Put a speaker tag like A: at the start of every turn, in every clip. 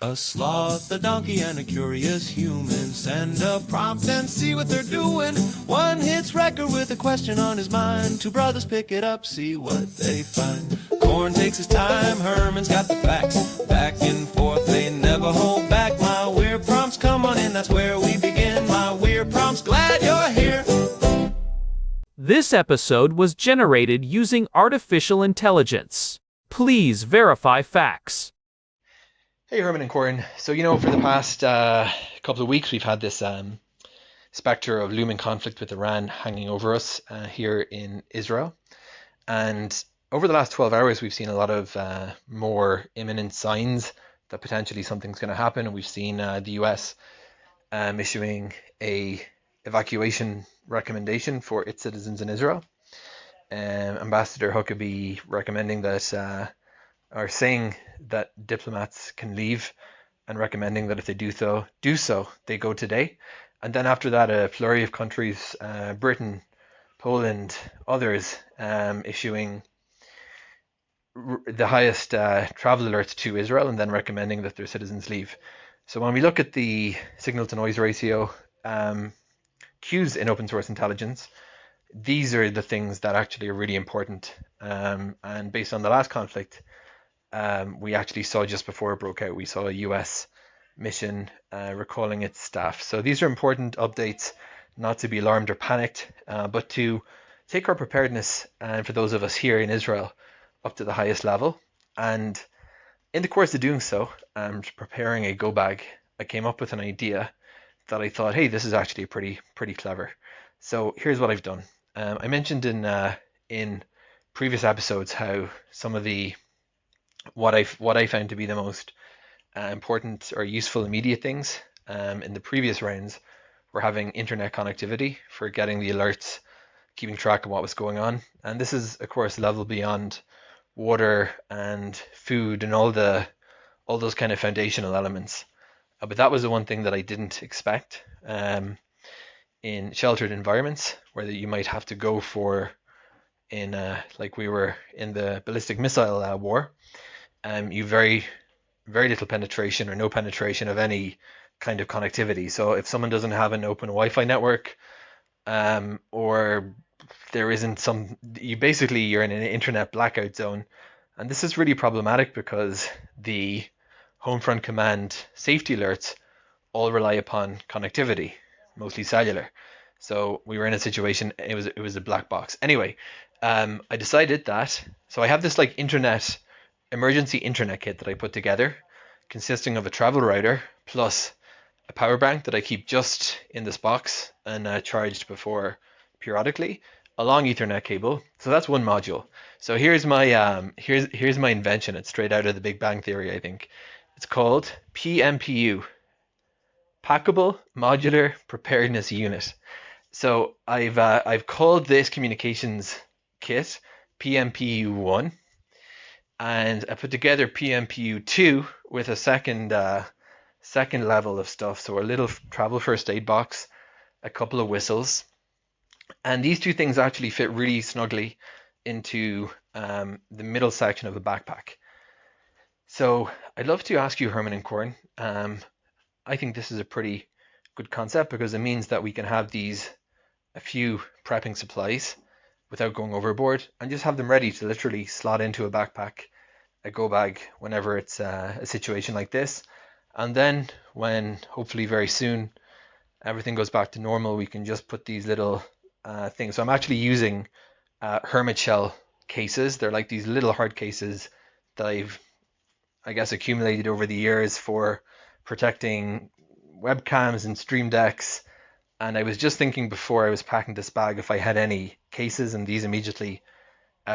A: A sloth, a donkey, and a curious human. Send a prompt and see what they're doing. One hits record with a question on his mind. Two brothers pick it up, see what they find. Corn takes his time, Herman's got the facts. Back and forth, they never hold back. My weird prompts, come on in, that's where we begin. My weird prompts, glad you're here.
B: This episode was generated using artificial intelligence. Please verify facts.
C: Hey, Herman and Corin. So, for the past couple of weeks, we've had this specter of looming conflict with Iran hanging over us here in Israel. And over the last 12 hours, we've seen a lot of more imminent signs that potentially something's going to happen. And we've seen the US issuing a evacuation recommendation for its citizens in Israel. Ambassador Huckabee recommending that, or saying that diplomats can leave, and recommending that if they do so, they go today. And then after that, a flurry of countries, Britain, Poland, others, issuing the highest travel alerts to Israel, and then recommending that their citizens leave. So when we look at the signal to noise ratio, cues in open source intelligence, these are the things that actually are really important. And based on the last conflict, we actually saw just before it broke out, we saw a US mission recalling its staff. So these are important updates, not to be alarmed or panicked, but to take our preparedness, and for those of us here in Israel, up to the highest level. And in the course of doing so, preparing a go bag, I came up with an idea that I thought, hey, this is actually pretty clever. So here's what I've done. I mentioned in previous episodes how some of the what I found to be the most important or useful immediate things in the previous rounds were having internet connectivity for getting the alerts, keeping track of what was going on. And this is, of course, level beyond water and food and all those kind of foundational elements. But that was the one thing that I didn't expect in sheltered environments, where you might have to go for, like we were in the ballistic missile war. You very little penetration or no penetration of any kind of connectivity. So if someone doesn't have an open Wi-Fi network, or there isn't you're in an internet blackout zone. And this is really problematic because the Homefront Command safety alerts all rely upon connectivity, mostly cellular. So we were in a situation, it was a black box. Anyway, I decided that, so I have this like emergency internet kit that I put together, consisting of a travel router plus a power bank that I keep just in this box and charged before periodically, a long Ethernet cable. So that's one module. So here's my here's my invention. It's straight out of the Big Bang Theory, I think. It's called PMPU, Packable Modular Preparedness Unit. So I've called this communications kit PMPU 1, and I put together PMPU 2 with a second level of stuff. So a little travel first aid box, a couple of whistles, and these two things actually fit really snugly into the middle section of the backpack. So I'd love to ask you, Herman and Corin, I think this is a pretty good concept because it means that we can have a few prepping supplies without going overboard, and just have them ready to literally slot into a backpack, a go bag, whenever it's a situation like this. And then when hopefully very soon everything goes back to normal, we can just put these little things. So I'm actually using hermit shell cases. They're like these little hard cases that I guess accumulated over the years for protecting webcams and stream decks. And I was just thinking before I was packing this bag if I had any cases, and these immediately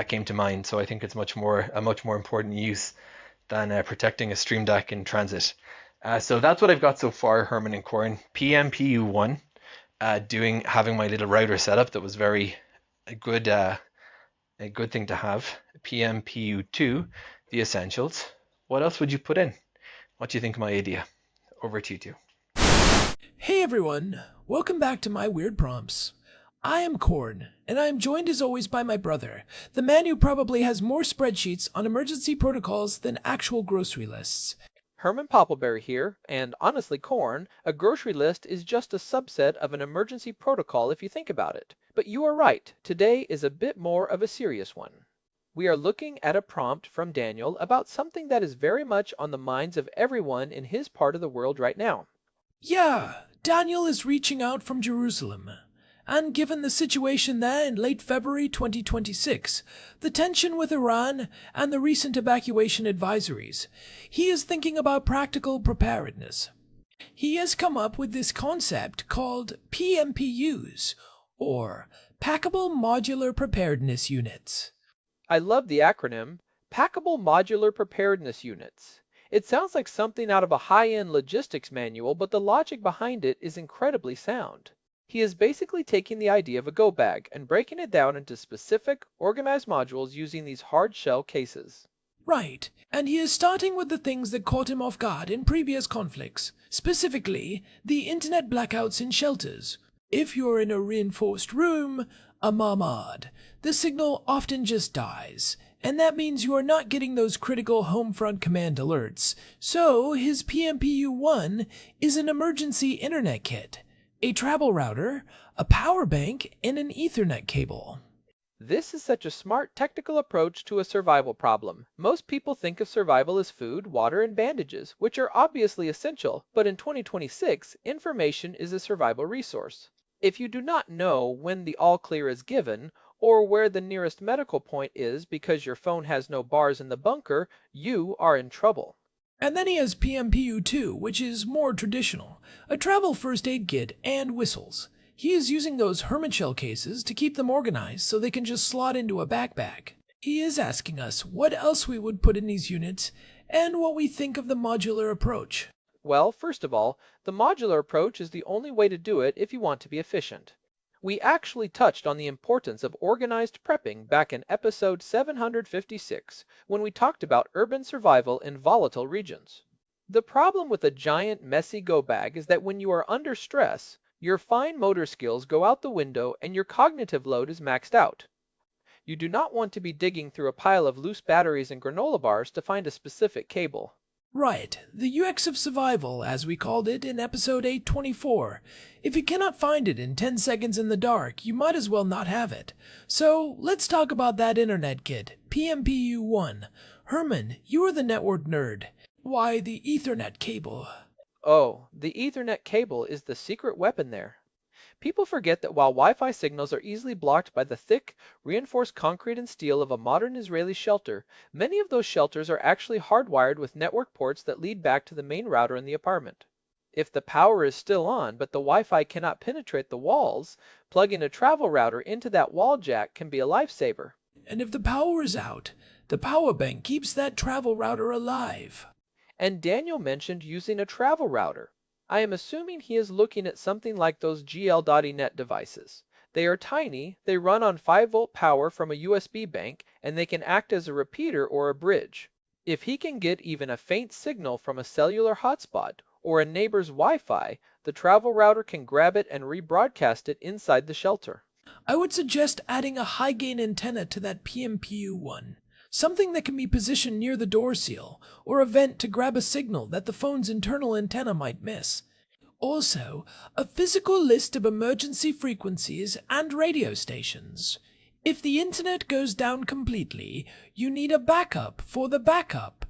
C: came to mind. So I think it's a much more important use than protecting a stream deck in transit. So that's what I've got so far, Herman and Corin. PMPU 1, having my little router setup that was a good thing to have. PMPU 2, the essentials. What else would you put in? What do you think of my idea? Over to you two.
D: Hey everyone, welcome back to my weird prompts. I am Corn, and I am joined as always by my brother, the man who probably has more spreadsheets on emergency protocols than actual grocery lists.
E: Herman Poppleberry here, and honestly, Corn, a grocery list is just a subset of an emergency protocol if you think about it. But you are right, today is a bit more of a serious one. We are looking at a prompt from Daniel about something that is very much on the minds of everyone in his part of the world right now.
D: Yeah, Daniel is reaching out from Jerusalem. And given the situation there in late February 2026, the tension with Iran, and the recent evacuation advisories, he is thinking about practical preparedness. He has come up with this concept called PMPUs, or Packable Modular Preparedness Units.
E: I love the acronym, Packable Modular Preparedness Units. It sounds like something out of a high-end logistics manual, but the logic behind it is incredibly sound. He is basically taking the idea of a go bag and breaking it down into specific, organized modules using these hard shell cases.
D: Right, and he is starting with the things that caught him off guard in previous conflicts, specifically the internet blackouts in shelters. If you're in a reinforced room, a mamad, the signal often just dies, and that means you are not getting those critical home front command alerts. So his PMPU-1 is an emergency internet kit, a travel router, a power bank, and an Ethernet cable.
E: This is such a smart technical approach to a survival problem. Most people think of survival as food, water, and bandages, which are obviously essential, but in 2026, information is a survival resource. If you do not know when the all clear is given, or where the nearest medical point is because your phone has no bars in the bunker, you are in trouble.
D: And then he has PMPU-2, which is more traditional, a travel first aid kit and whistles. He is using those hermit shell cases to keep them organized so they can just slot into a backpack. He is asking us what else we would put in these units and what we think of the modular approach.
E: Well, first of all, the modular approach is the only way to do it if you want to be efficient. We actually touched on the importance of organized prepping back in episode 756 when we talked about urban survival in volatile regions. The problem with a giant, messy go bag is that when you are under stress, your fine motor skills go out the window and your cognitive load is maxed out. You do not want to be digging through a pile of loose batteries and granola bars to find a specific cable.
D: Right, the UX of survival, as we called it in episode 824. If you cannot find it in 10 seconds in the dark, you might as well not have it. So, let's talk about that internet kit, PMPU-1. Herman, you are the network nerd. Why the Ethernet cable?
E: Oh, the Ethernet cable is the secret weapon there. People forget that while Wi-Fi signals are easily blocked by the thick, reinforced concrete and steel of a modern Israeli shelter, many of those shelters are actually hardwired with network ports that lead back to the main router in the apartment. If the power is still on, but the Wi-Fi cannot penetrate the walls, plugging a travel router into that wall jack can be a lifesaver.
D: And if the power is out, the power bank keeps that travel router alive.
E: And Daniel mentioned using a travel router. I am assuming he is looking at something like those GL.eNet devices. They are tiny, they run on 5-volt power from a USB bank, and they can act as a repeater or a bridge. If he can get even a faint signal from a cellular hotspot or a neighbor's Wi-Fi, the travel router can grab it and rebroadcast it inside the shelter.
D: I would suggest adding a high-gain antenna to that PMPU-1. Something that can be positioned near the door seal, or a vent to grab a signal that the phone's internal antenna might miss. Also, a physical list of emergency frequencies and radio stations. If the internet goes down completely, you need a backup for the backup.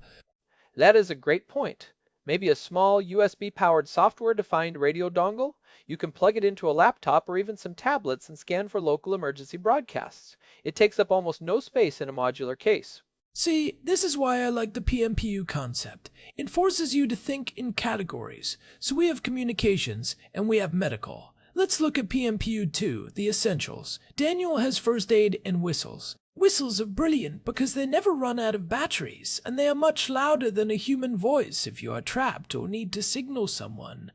E: That is a great point. Maybe a small USB-powered software-defined radio dongle? You can plug it into a laptop or even some tablets and scan for local emergency broadcasts. It takes up almost no space in a modular case.
D: See, this is why I like the PMPU concept. It forces you to think in categories. So we have communications, and we have medical. Let's look at PMPU-2, the essentials. Daniel has first aid and whistles. Whistles are brilliant because they never run out of batteries, and they are much louder than a human voice if you are trapped or need to signal someone.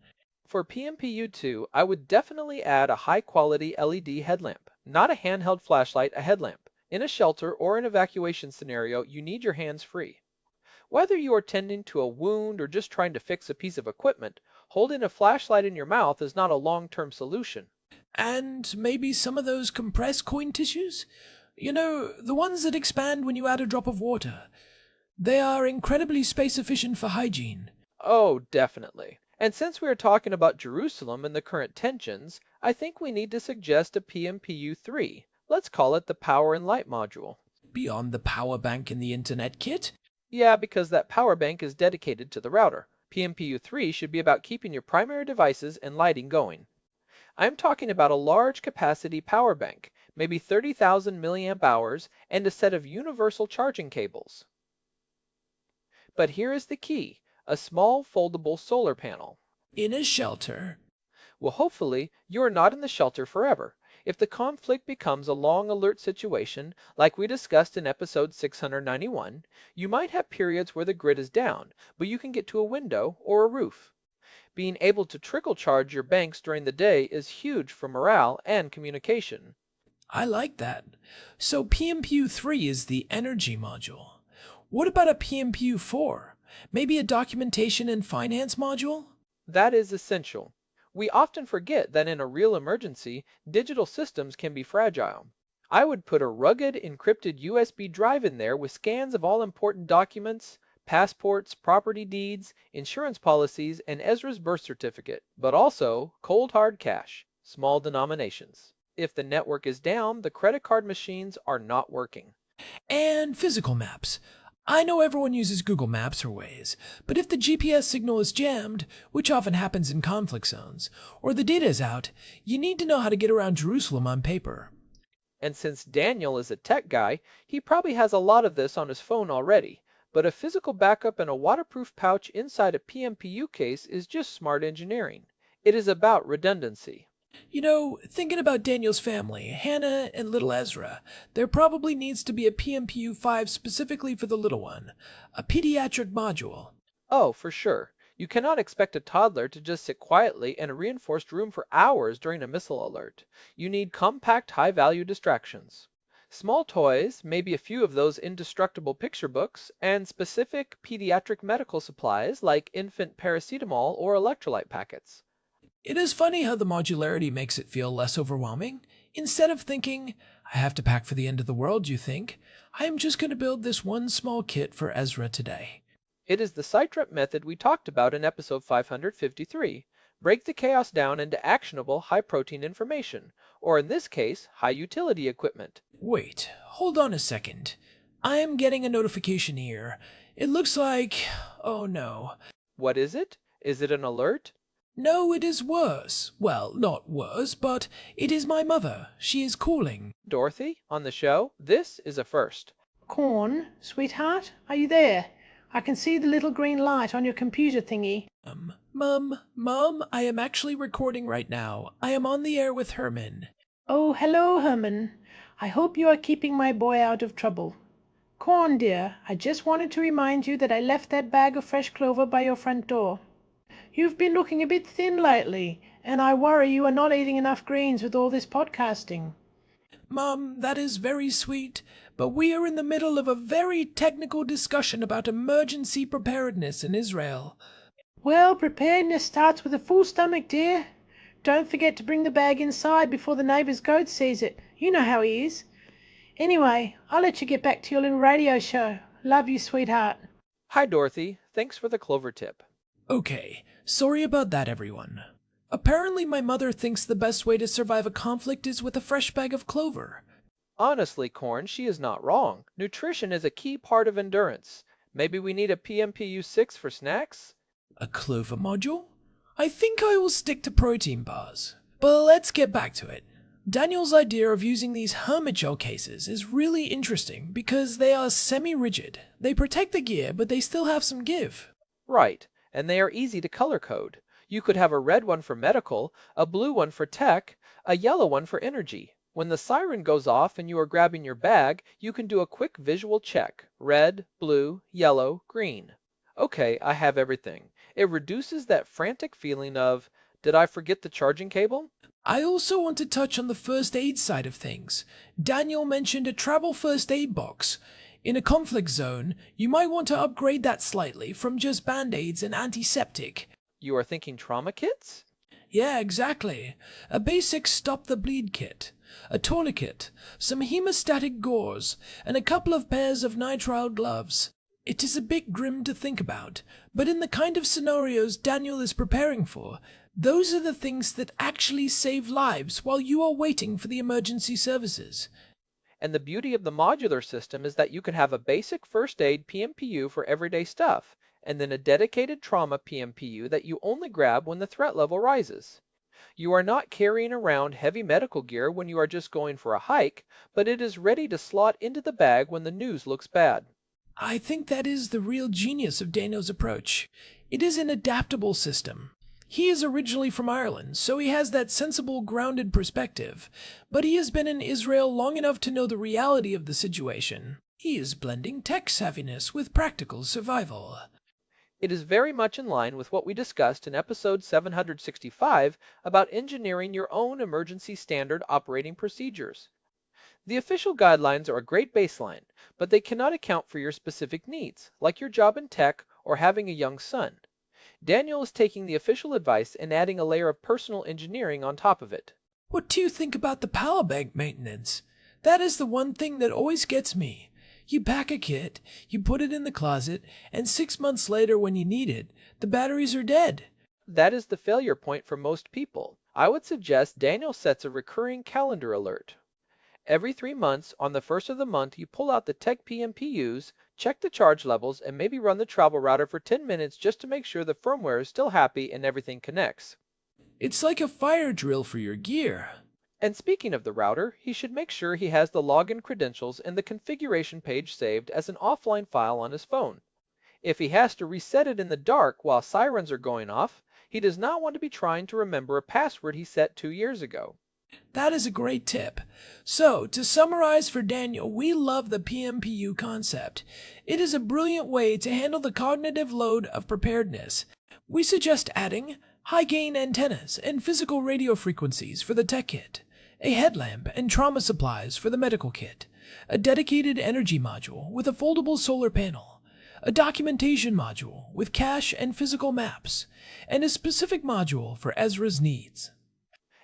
E: For PMPU2, I would definitely add a high-quality LED headlamp, not a handheld flashlight, a headlamp. In a shelter or an evacuation scenario, you need your hands free. Whether you are tending to a wound or just trying to fix a piece of equipment, holding a flashlight in your mouth is not a long-term solution.
D: And maybe some of those compressed coin tissues? You know, the ones that expand when you add a drop of water. They are incredibly space efficient for hygiene.
E: Oh, definitely. And since we are talking about Jerusalem and the current tensions, I think we need to suggest a PMPU 3. Let's call it the Power and Light module.
D: Beyond the power bank in the internet kit?
E: Yeah, because that power bank is dedicated to the router. PMPU 3 should be about keeping your primary devices and lighting going. I'm talking about a large capacity power bank, maybe 30,000 milliamp hours, and a set of universal charging cables. But here is the key, a small foldable solar panel.
D: In a shelter?
E: Well, hopefully, you are not in the shelter forever. If the conflict becomes a long alert situation, like we discussed in episode 691, you might have periods where the grid is down, but you can get to a window or a roof. Being able to trickle charge your banks during the day is huge for morale and communication.
D: I like that. So PMPU 3 is the energy module. What about a PMPU 4? Maybe a documentation and finance module?
E: That is essential. We often forget that in a real emergency, digital systems can be fragile. I would put a rugged, encrypted USB drive in there with scans of all important documents, passports, property deeds, insurance policies, and Ezra's birth certificate, but also cold hard cash, small denominations. If the network is down, the credit card machines are not working.
D: And physical maps. I know everyone uses Google Maps or Waze, but if the GPS signal is jammed, which often happens in conflict zones, or the data is out, you need to know how to get around Jerusalem on paper.
E: And since Daniel is a tech guy, he probably has a lot of this on his phone already. But a physical backup and a waterproof pouch inside a PMPU case is just smart engineering. It is about redundancy.
D: You know, thinking about Daniel's family, Hannah and little Ezra, there probably needs to be a PMPU 5 specifically for the little one, a pediatric module.
E: Oh, for sure. You cannot expect a toddler to just sit quietly in a reinforced room for hours during a missile alert. You need compact, high-value distractions. Small toys, maybe a few of those indestructible picture books, and specific pediatric medical supplies like infant paracetamol or electrolyte packets.
D: It is funny how the modularity makes it feel less overwhelming. Instead of thinking, I have to pack for the end of the world, you think, I am just going to build this one small kit for Ezra today.
E: It is the sitrep method we talked about in episode 553. Break the chaos down into actionable, high-protein information, or in this case, high-utility equipment.
D: Wait, hold on a second. I am getting a notification here. It looks like... oh no.
E: What is it? Is it an alert?
D: No, it is worse. Well, not worse, but it is my mother. She is calling.
E: Dorothy, on the show, this is a first.
F: Corn, sweetheart, are you there? I can see the little green light on your computer thingy.
D: Mum, I am actually recording right now. I am on the air with Herman.
F: Oh, hello, Herman. I hope you are keeping my boy out of trouble. Corn, dear, I just wanted to remind you that I left that bag of fresh clover by your front door. You've been looking a bit thin lately, and I worry you are not eating enough greens with all this podcasting.
D: Mum, that is very sweet, but we are in the middle of a very technical discussion about emergency preparedness in Israel.
F: Well, preparedness starts with a full stomach, dear. Don't forget to bring the bag inside before the neighbor's goat sees it. You know how he is. Anyway, I'll let you get back to your little radio show. Love you, sweetheart.
E: Hi, Dorothy. Thanks for the clover tip.
D: Okay, sorry about that, everyone. Apparently my mother thinks the best way to survive a conflict is with a fresh bag of clover.
E: Honestly, Corn, she is not wrong. Nutrition is a key part of endurance. Maybe we need a PMPU 6 for snacks?
D: A clover module? I think I will stick to protein bars. But let's get back to it. Daniel's idea of using these hermit gel cases is really interesting because they are semi-rigid. They protect the gear, but they still have some give.
E: Right, and they are easy to color code. You could have a red one for medical, a blue one for tech, a yellow one for energy. When the siren goes off and you are grabbing your bag, you can do a quick visual check. Red, blue, yellow, green. Okay, I have everything. It reduces that frantic feeling of, did I forget the charging cable?
D: I also want to touch on the first aid side of things. Daniel mentioned a travel first aid box. In a conflict zone, you might want to upgrade that slightly from just band-aids and antiseptic.
E: You are thinking trauma kits?
D: Yeah, exactly. A basic stop-the-bleed kit, a tourniquet, some hemostatic gauze, and a couple of pairs of nitrile gloves. It is a bit grim to think about, but in the kind of scenarios Daniel is preparing for, those are the things that actually save lives while you are waiting for the emergency services.
E: And the beauty of the modular system is that you can have a basic first aid PMPU for everyday stuff, and then a dedicated trauma PMPU that you only grab when the threat level rises. You are not carrying around heavy medical gear when you are just going for a hike, but it is ready to slot into the bag when the news looks bad.
D: I think that is the real genius of Daniel's approach. It is an adaptable system. He is originally from Ireland, so he has that sensible, grounded perspective, but he has been in Israel long enough to know the reality of the situation. He is blending tech savviness with practical survival.
E: It is very much in line with what we discussed in episode 765 about engineering your own emergency standard operating procedures. The official guidelines are a great baseline, but they cannot account for your specific needs, like your job in tech or having a young son. Daniel is taking the official advice and adding a layer of personal engineering on top of it.
D: What do you think about the power bank maintenance? That is the one thing that always gets me. You pack a kit, you put it in the closet, and 6 months later when you need it, the batteries are dead.
E: That is the failure point for most people. I would suggest Daniel sets a recurring calendar alert. Every 3 months, on the first of the month, you pull out the tech PMPUs, check the charge levels, and maybe run the travel router for 10 minutes just to make sure the firmware is still happy and everything connects.
D: It's like a fire drill for your gear.
E: And speaking of the router, he should make sure he has the login credentials and the configuration page saved as an offline file on his phone. If he has to reset it in the dark while sirens are going off, he does not want to be trying to remember a password he set 2 years ago.
D: That is a great tip. So, to summarize for Daniel, we love the PMPU concept. It is a brilliant way to handle the cognitive load of preparedness. We suggest adding high-gain antennas and physical radio frequencies for the tech kit, a headlamp and trauma supplies for the medical kit, a dedicated energy module with a foldable solar panel, a documentation module with cache and physical maps, and a specific module for Ezra's needs.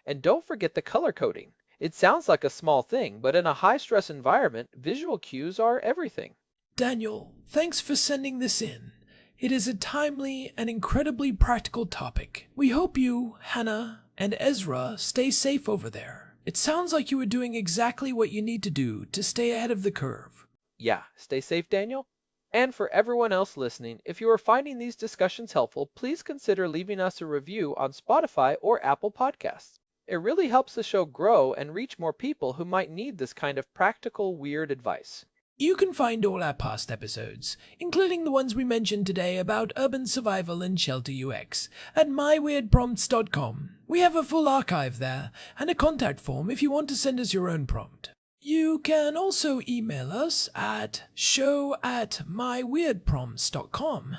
E: And don't forget the color coding. It sounds like a small thing, but in a high-stress environment, visual cues are everything.
D: Daniel, thanks for sending this in. It is a timely and incredibly practical topic. We hope you, Hannah, and Ezra stay safe over there. It sounds like you are doing exactly what you need to do to stay ahead of the curve.
E: Yeah, stay safe, Daniel. And for everyone else listening, if you are finding these discussions helpful, please consider leaving us a review on Spotify or Apple Podcasts. It really helps the show grow and reach more people who might need this kind of practical, weird advice.
D: You can find all our past episodes, including the ones we mentioned today about urban survival and shelter UX, at myweirdprompts.com. We have a full archive there, and a contact form if you want to send us your own prompt. You can also email us at show@myweirdprompts.com.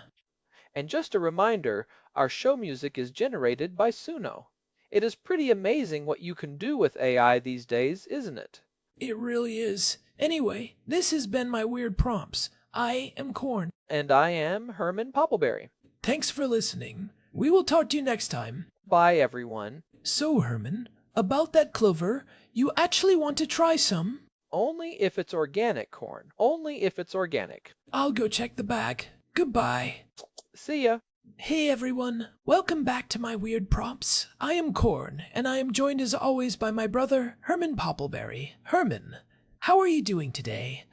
E: And just a reminder, our show music is generated by Suno. It is pretty amazing what you can do with AI these days, isn't it?
D: It really is. Anyway, this has been My Weird Prompts. I am Corn.
E: And I am Herman Poppleberry.
D: Thanks for listening. We will talk to you next time.
E: Bye, everyone.
D: So, Herman, about that clover, you actually want to try some?
E: Only if it's organic, Corn. Only if it's organic.
D: I'll go check the bag. Goodbye.
E: See ya.
D: Hey everyone, welcome back to My Weird Prompts. I am Corn, and I am joined as always by my brother, Herman Poppleberry. Herman, how are you doing today?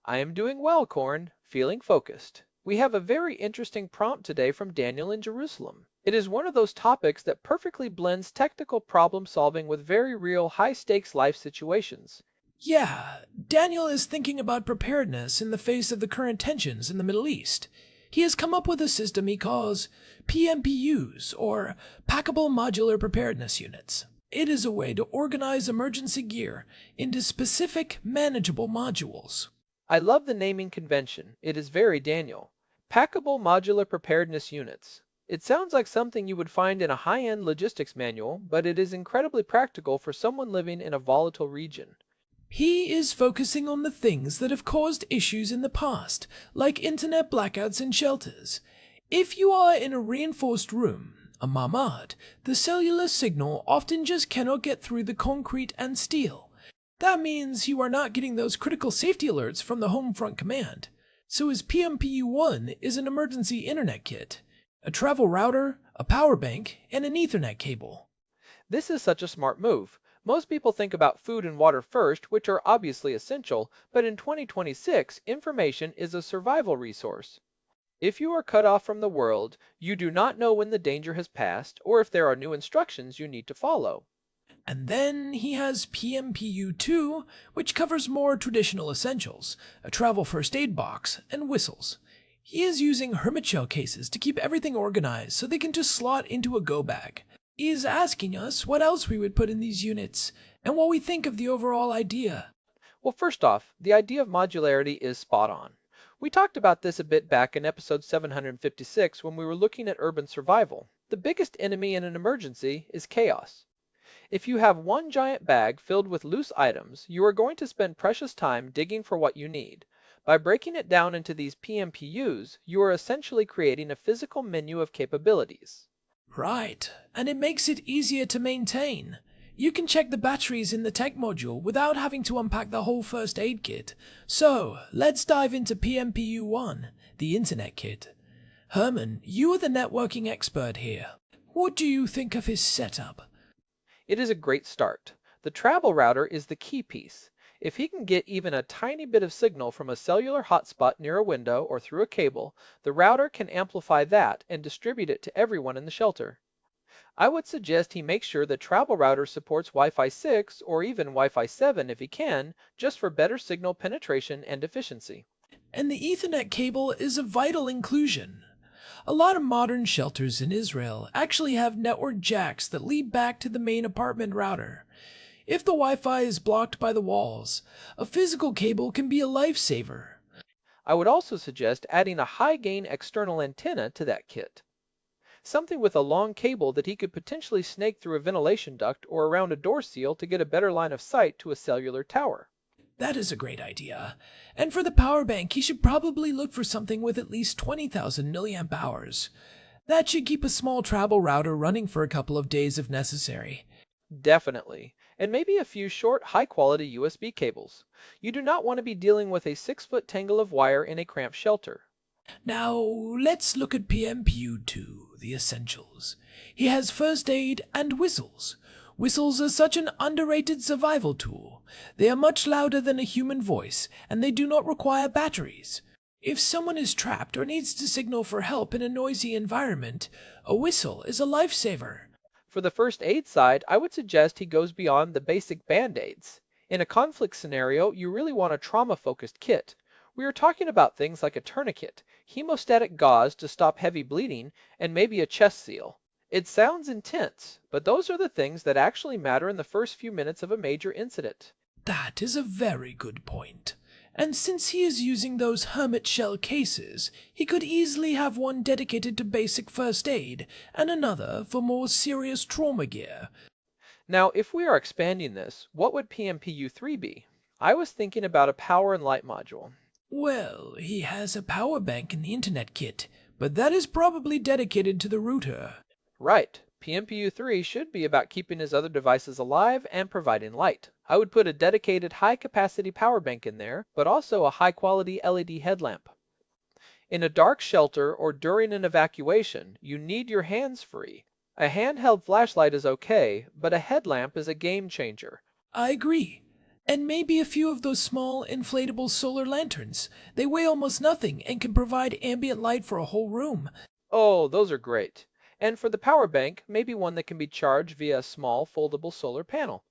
E: I am doing well, Corn. Feeling focused. We have a very interesting prompt today from Daniel in Jerusalem. It is one of those topics that perfectly blends technical problem solving with very real high-stakes life situations.
D: Yeah, Daniel is thinking about preparedness in the face of the current tensions in the Middle East. He has come up with a system he calls PMPUs, or Packable Modular Preparedness Units. It is a way to organize emergency gear into specific, manageable modules.
E: I love the naming convention. It is very Daniel. Packable Modular Preparedness Units. It sounds like something you would find in a high-end logistics manual, but it is incredibly practical for someone living in a volatile region.
D: He is focusing on the things that have caused issues in the past, like internet blackouts in shelters. If you are in a reinforced room, a mamad, the cellular signal often just cannot get through the concrete and steel. That means you are not getting those critical safety alerts from the home front command. So his PMPU-1 is an emergency internet kit, a travel router, a power bank, and an Ethernet cable.
E: This is such a smart move. Most people think about food and water first, which are obviously essential, but in 2026, information is a survival resource. If you are cut off from the world, you do not know when the danger has passed, or if there are new instructions you need to follow.
D: And then he has PMPU-2, which covers more traditional essentials, a travel first aid box, and whistles. He is using hermit shell cases to keep everything organized so they can just slot into a go bag. He is asking us what else we would put in these units, and what we think of the overall idea.
E: Well, first off, the idea of modularity is spot on. We talked about this a bit back in episode 756 when we were looking at urban survival. The biggest enemy in an emergency is chaos. If you have one giant bag filled with loose items, you are going to spend precious time digging for what you need. By breaking it down into these PMPUs, you are essentially creating a physical menu of capabilities.
D: Right, and it makes it easier to maintain. You can check the batteries in the tech module without having to unpack the whole first aid kit. So, let's dive into PMPU-1, the Internet Kit. Herman, you are the networking expert here. What do you think of his setup?
E: It is a great start. The travel router is the key piece. If he can get even a tiny bit of signal from a cellular hotspot near a window or through a cable, the router can amplify that and distribute it to everyone in the shelter. I would suggest he make sure the travel router supports Wi-Fi 6 or even Wi-Fi 7 if he can, just for better signal penetration and efficiency.
D: And the Ethernet cable is a vital inclusion. A lot of modern shelters in Israel actually have network jacks that lead back to the main apartment router. If the Wi-Fi is blocked by the walls, a physical cable can be a lifesaver.
E: I would also suggest adding a high-gain external antenna to that kit. Something with a long cable that he could potentially snake through a ventilation duct or around a door seal to get a better line of sight to a cellular tower.
D: That is a great idea. And for the power bank, he should probably look for something with at least 20,000 milliamp hours. That should keep a small travel router running for a couple of days if necessary.
E: Definitely. And maybe a few short, high-quality USB cables. You do not want to be dealing with a 6-foot tangle of wire in a cramped shelter.
D: Now, let's look at PMPU-2, the essentials. He has first aid and whistles. Whistles are such an underrated survival tool. They are much louder than a human voice, and they do not require batteries. If someone is trapped or needs to signal for help in a noisy environment, a whistle is a lifesaver.
E: For the first aid side, I would suggest he goes beyond the basic band-aids. In a conflict scenario, you really want a trauma-focused kit. We are talking about things like a tourniquet, hemostatic gauze to stop heavy bleeding, and maybe a chest seal. It sounds intense, but those are the things that actually matter in the first few minutes of a major incident.
D: That is a very good point. And since he is using those hermit shell cases, he could easily have one dedicated to basic first aid and another for more serious trauma gear.
E: Now, if we are expanding this, what would PMPU-3 be? I was thinking about a power and light module.
D: Well, he has a power bank in the internet kit, but that is probably dedicated to the router.
E: Right. PMPU-3 should be about keeping his other devices alive and providing light. I would put a dedicated high-capacity power bank in there, but also a high-quality LED headlamp. In a dark shelter or during an evacuation, you need your hands free. A handheld flashlight is okay, but a headlamp is a game changer.
D: I agree. And maybe a few of those small inflatable solar lanterns. They weigh almost nothing and can provide ambient light for a whole room.
E: Oh, those are great. And for the power bank, maybe one that can be charged via a small foldable solar panel.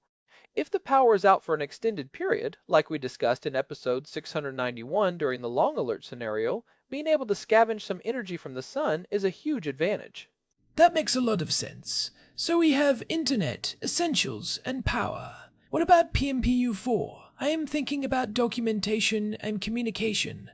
E: If the power is out for an extended period, like we discussed in episode 691 during the long alert scenario, being able to scavenge some energy from the sun is a huge advantage.
D: That makes a lot of sense. So we have internet, essentials, and power. What about PMPU-4? I am thinking about documentation and communication.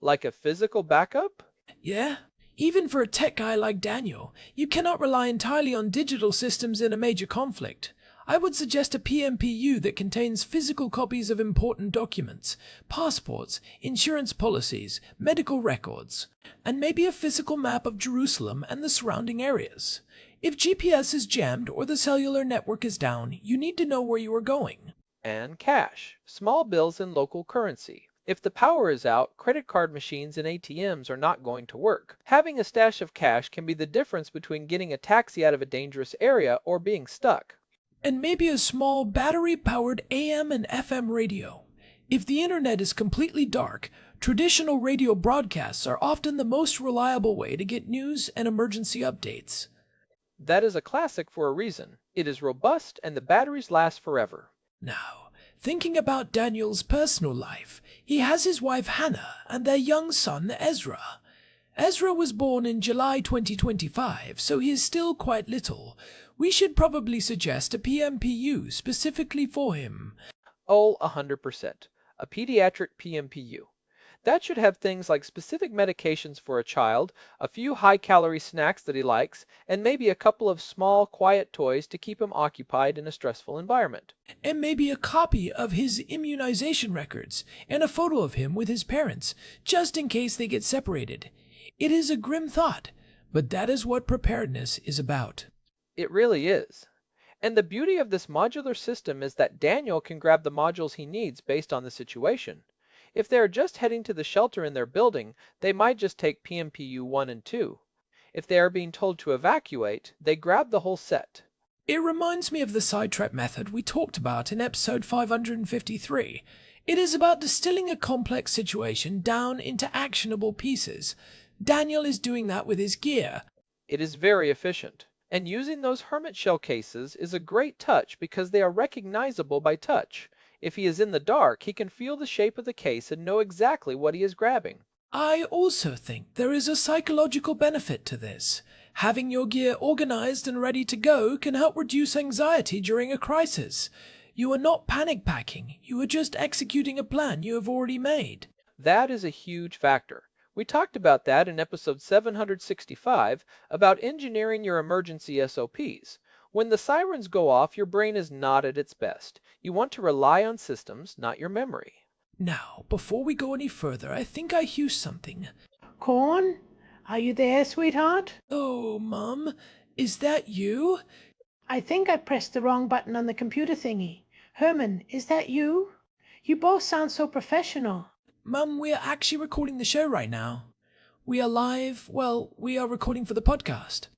E: Like a physical backup?
D: Yeah? Even for a tech guy like Daniel, you cannot rely entirely on digital systems in a major conflict. I would suggest a PMPU that contains physical copies of important documents, passports, insurance policies, medical records, and maybe a physical map of Jerusalem and the surrounding areas. If GPS is jammed or the cellular network is down, you need to know where you are going.
E: And cash. Small bills in local currency. If the power is out, credit card machines and ATMs are not going to work. Having a stash of cash can be the difference between getting a taxi out of a dangerous area or being stuck.
D: And maybe a small battery-powered AM and FM radio. If the internet is completely dark, traditional radio broadcasts are often the most reliable way to get news and emergency updates.
E: That is a classic for a reason. It is robust and the batteries last forever.
D: Now, thinking about Daniel's personal life, he has his wife Hannah and their young son Ezra. Ezra was born in July 2025, so he is still quite little. We should probably suggest a PMPU specifically for him.
E: Oh, 100%. A pediatric PMPU. That should have things like specific medications for a child, a few high-calorie snacks that he likes, and maybe a couple of small, quiet toys to keep him occupied in a stressful environment.
D: And maybe a copy of his immunization records and a photo of him with his parents, just in case they get separated. It is a grim thought, but that is what preparedness is about.
E: It really is. And the beauty of this modular system is that Daniel can grab the modules he needs based on the situation. If they are just heading to the shelter in their building, they might just take PMPU 1 and 2. If they are being told to evacuate, they grab the whole set.
D: It reminds me of the sidetrack method we talked about in episode 553. It is about distilling a complex situation down into actionable pieces. Daniel is doing that with his gear.
E: It is very efficient. And using those hermit shell cases is a great touch because they are recognizable by touch. If he is in the dark, he can feel the shape of the case and know exactly what he is grabbing.
D: I also think there is a psychological benefit to this. Having your gear organized and ready to go can help reduce anxiety during a crisis. You are not panic packing, you are just executing a plan you have already made.
E: That is a huge factor. We talked about that in episode 765 about engineering your emergency SOPs. When the sirens go off, your brain is not at its best. You want to rely on systems, not your memory.
D: Now, before we go any further, I think I hear something.
F: Corn, are you there, sweetheart?
D: Oh, Mum, is that you?
F: I think I pressed the wrong button on the computer thingy. Herman, is that you? You both sound so professional.
D: Mum, we are actually recording the show right now. We are live, we are recording for the podcast.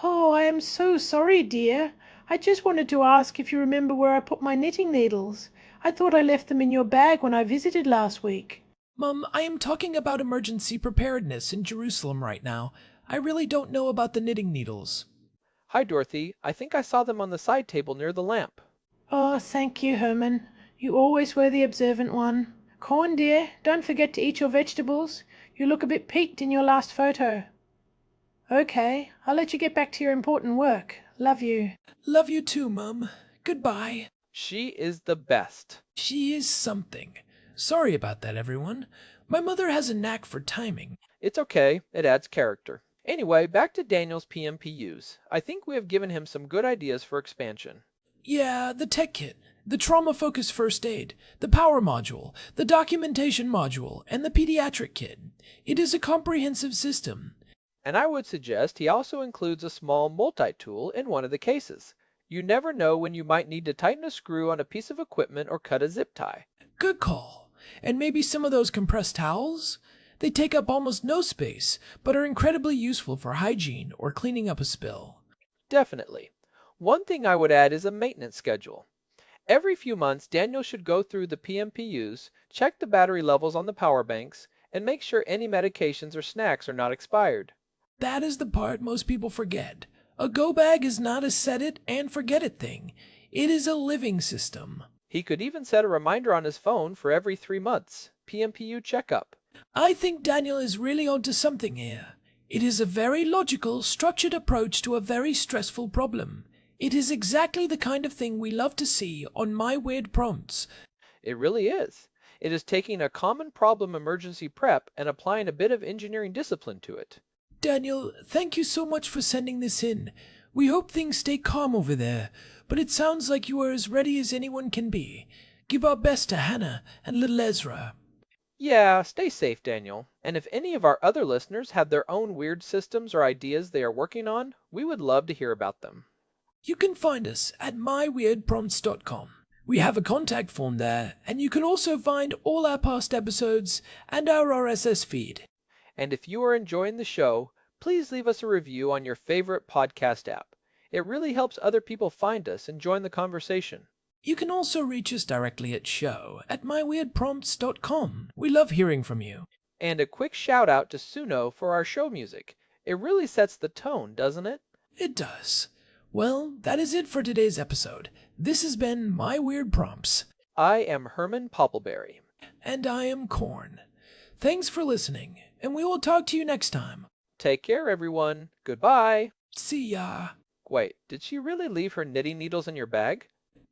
F: Oh, I am so sorry, dear. I just wanted to ask if you remember where I put my knitting needles. I thought I left them in your bag when I visited last week.
D: Mum, I am talking about emergency preparedness in Jerusalem right now. I really don't know about the knitting needles.
E: Hi, Dorothy. I think I saw them on the side table near the lamp.
F: Oh, thank you, Herman. You always were the observant one. Corn, dear, don't forget to eat your vegetables. You look a bit peaked in your last photo. Okay, I'll let you get back to your important work. Love you.
D: Love you too, Mum. Goodbye.
E: She is the best.
D: She is something. Sorry about that, everyone. My mother has a knack for timing.
E: It's okay. It adds character. Anyway, back to Daniel's PMPUs. I think we have given him some good ideas for expansion.
D: Yeah, the tech kit, the trauma-focused first aid, the power module, the documentation module, and the pediatric kit. It is a comprehensive system.
E: And I would suggest he also includes a small multi-tool in one of the cases. You never know when you might need to tighten a screw on a piece of equipment or cut a zip tie.
D: Good call. And maybe some of those compressed towels? They take up almost no space, but are incredibly useful for hygiene or cleaning up a spill.
E: Definitely. One thing I would add is a maintenance schedule. Every few months, Daniel should go through the PMPUs, check the battery levels on the power banks, and make sure any medications or snacks are not expired.
D: That is the part most people forget. A go bag is not a set it and forget it thing. It is a living system.
E: He could even set a reminder on his phone for every 3 months. PMPU checkup.
D: I think Daniel is really onto something here. It is a very logical, structured approach to a very stressful problem. It is exactly the kind of thing we love to see on My Weird Prompts.
E: It really is. It is taking a common problem emergency prep and applying a bit of engineering discipline to it.
D: Daniel, thank you so much for sending this in. We hope things stay calm over there, but it sounds like you are as ready as anyone can be. Give our best to Hannah and little Ezra.
E: Yeah, stay safe, Daniel. And if any of our other listeners have their own weird systems or ideas they are working on, we would love to hear about them.
D: You can find us at myweirdprompts.com. We have a contact form there, and you can also find all our past episodes and our RSS feed.
E: And if you are enjoying the show, please leave us a review on your favorite podcast app. It really helps other people find us and join the conversation.
D: You can also reach us directly at show@myweirdprompts.com. We love hearing from you.
E: And a quick shout out to Suno for our show music. It really sets the tone, doesn't it?
D: It does. Well, that is it for today's episode. This has been My Weird Prompts.
E: I am Herman Poppleberry.
D: And I am Corn. Thanks for listening, and we will talk to you next time.
E: Take care, everyone. Goodbye.
D: See ya.
E: Wait, did she really leave her knitting needles in your bag?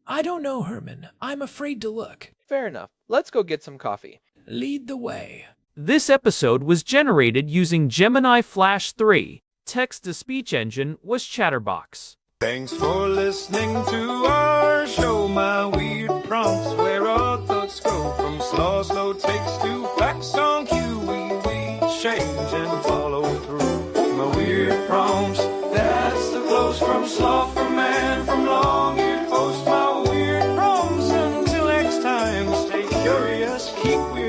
D: I don't know, Herman. I'm afraid to look.
E: Fair enough. Let's go get some coffee.
D: Lead the way.
B: This episode was generated using Gemini Flash 3. Text-to-speech engine was Chatterbox.
A: Thanks for listening to our show, My Weird Prompts, where our thoughts go from slow takes to facts on cue. We change and follow through. My Weird Prompts, that's the close from sloth, from man, from long-eared host. My Weird Prompts, until next time, stay curious, keep weird.